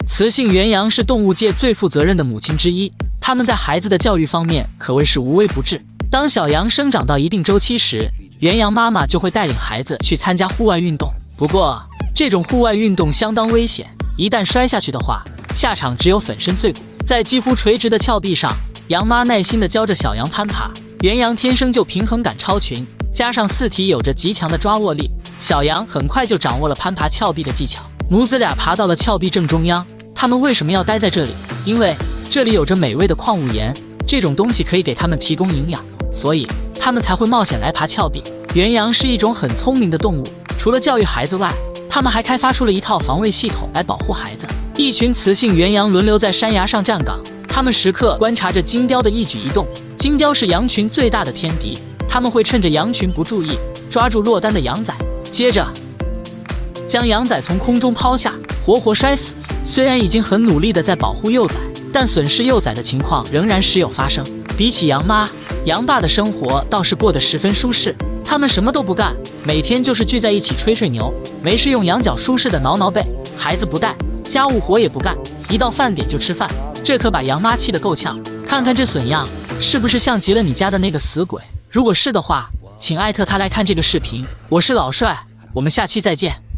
雌性原羊是动物界最负责任的母亲之一，它们在孩子的教育方面可谓是无微不至。当小羊生长到一定周期时，原羊妈妈就会带领孩子去参加户外运动。不过，这种户外运动相当危险，一旦摔下去的话，下场只有粉身碎骨。在几乎垂直的峭壁上，羊妈耐心地教着小羊攀爬。原羊天生就平衡感超群，加上四体有着极强的抓握力，小羊很快就掌握了攀爬峭壁的技巧。母子俩爬到了峭壁正中央。他们为什么要待在这里？因为这里有着美味的矿物盐，这种东西可以给他们提供营养，所以他们才会冒险来爬峭壁。原羊是一种很聪明的动物，除了教育孩子外，他们还开发出了一套防卫系统来保护孩子。一群雌性原羊轮流在山崖上站岗，他们时刻观察着金雕的一举一动。金雕是羊群最大的天敌，他们会趁着羊群不注意，抓住落单的羊仔，接着将羊仔从空中抛下，活活摔死。虽然已经很努力地在保护幼崽，但损失幼崽的情况仍然时有发生。比起羊妈、羊爸的生活倒是过得十分舒适，他们什么都不干，每天就是聚在一起吹吹牛，没事用羊角舒适地挠挠背，孩子不带，家务活也不干，一到饭点就吃饭，这可把羊妈气得够呛。看看这损样，是不是像极了你家的那个死鬼？如果是的话，请艾特他来看这个视频。我是老帅，我们下期再见。